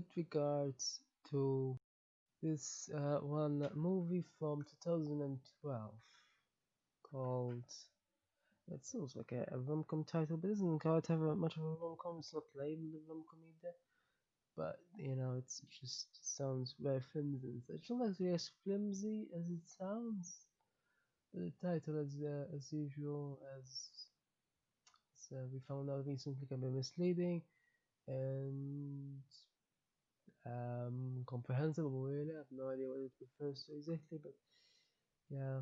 with regards to this one movie from 2012 called. It sounds like a rom-com title, but it doesn't quite have much of a rom-com. It's not labeled a rom-com either, but it just sounds very flimsy. It's not actually as flimsy as it sounds. The title, as usual, as we found out recently, can be misleading and comprehensible. Really, I have no idea what it refers to exactly, but yeah.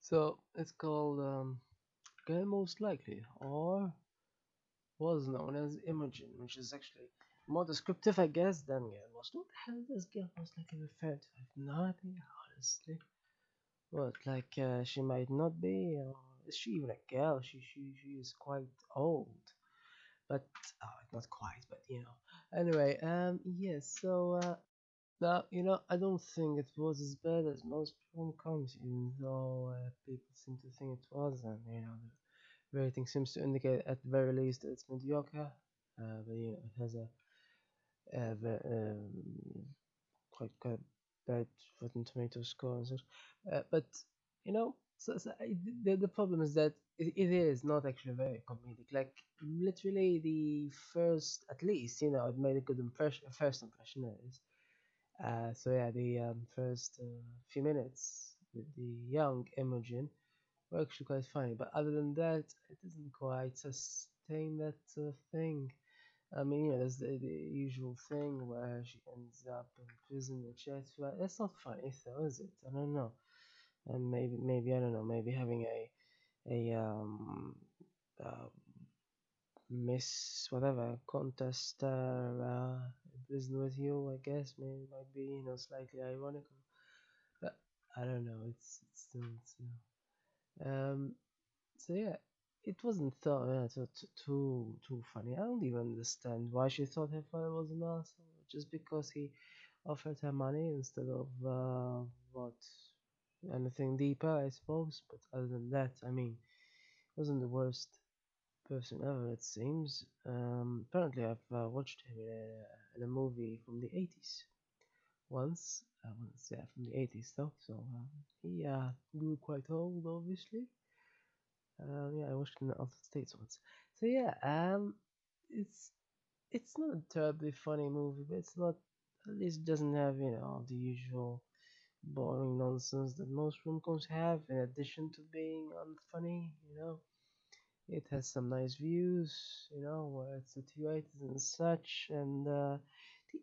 So it's called Girl Most Likely, or was known as Imogen, which is actually more descriptive, I guess, than Girl Most. What the hell does Girl Most Likely refer to? I have no idea, honestly. What, like she might not be, or is she even a girl? She is quite old, but not quite, but Anyway, yes. So now I don't think it was as bad as most rom-coms, even though people seem to think it was, and the rating seems to indicate at the very least that it's mediocre. But it has quite bad Rotten Tomato score and such. But the problem is that it is not actually very comedic. Like literally the first, at least it made a good impression. First impression is. So yeah, the first few minutes with the young Imogen were actually quite funny. But other than that, it doesn't quite sustain that sort of thing. I mean, there's the usual thing where she ends up in prison, etc. That's not funny, though, is it? I don't know. And maybe I don't know. Maybe having a uh, Miss whatever contest in prison with you, I guess, maybe might be slightly ironical. But I don't know. It's still so yeah, it wasn't thought too funny. I don't even understand why she thought her father was an asshole. Just because he offered her money instead of what anything deeper, I suppose. But other than that, I mean, wasn't the worst person ever. It seems. Apparently, I've watched him in a movie from the 80s once. Once, yeah, from the 80s though. So he grew quite old, obviously. Yeah, I watched it in the United States once. So yeah, it's it's not a terribly funny movie, but it's not. At least it doesn't have the usual boring nonsense that most rom-coms have. In addition to being unfunny, it has some nice views, where it's situated and such, and the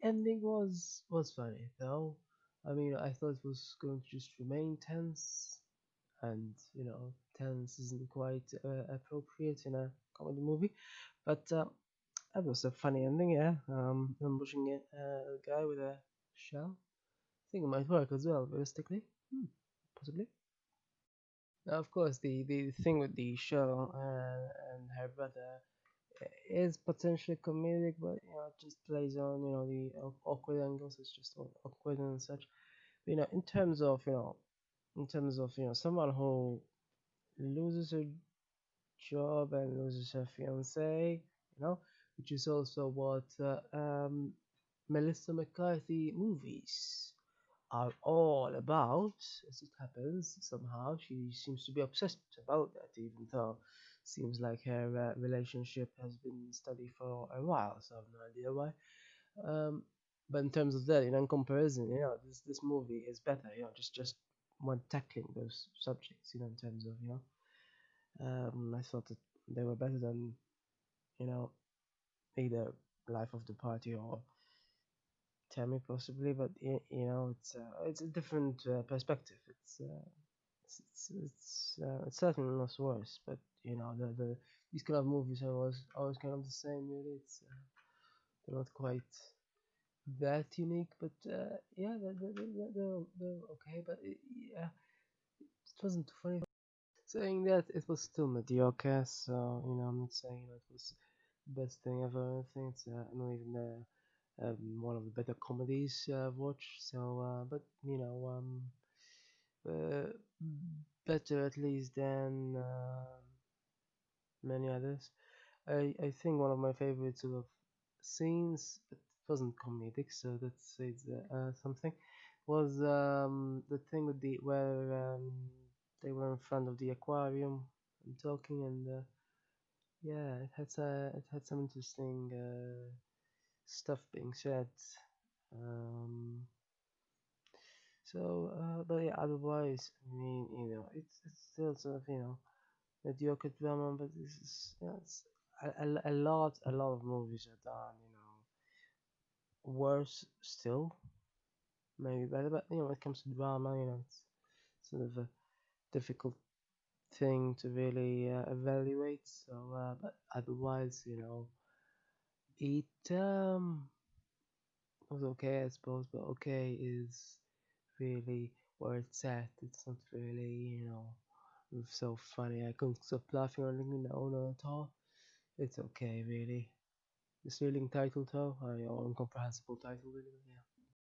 ending was funny though. I mean, I thought it was going to just remain tense, and tense isn't quite appropriate in a comedy movie, but that was a funny ending. Yeah, ambushing a guy with a shell. I think it might work as well, realistically. Possibly. Now, of course, the thing with the shell and her brother is potentially comedic, but it just plays on the awkward angles. It's just all awkward and such. But, in terms of someone who loses her job and loses her fiance, which is also what Melissa McCarthy movies are all about. As it happens, somehow she seems to be obsessed about that, even though seems like her relationship has been steady for a while. So I have no idea why. Um, but in terms of that, in comparison, this movie is better. Just when tackling those subjects, in terms of I thought that they were better than you know either Life of the Party or Tammy possibly, but it's a different perspective. It's certainly not worse, but these kind of movies are always kind of the same. Really, they're not quite that unique, but yeah, they're okay. But yeah, it wasn't too funny. Saying that, it was still mediocre. So I'm not saying it was the best thing ever. I think it's not even one of the better comedies I've watched. So, but uh, better at least than many others. I think one of my favorite sort of scenes. wasn't comedic, so that says something. Was the thing with the where they were in front of the aquarium and talking, and yeah, it had some interesting stuff being said. Um, but yeah, otherwise, I mean, it's still sort of mediocre drama, but this is it's a lot of movies are done, worse still, maybe better, but when it comes to drama, it's sort of a difficult thing to really evaluate. So, but otherwise, it was okay, I suppose, but okay is really where it's at. It's not really, so funny. I couldn't stop laughing or anything. No, not at all. It's okay, really. The thrilling title, though, or incomprehensible title, really. Yeah.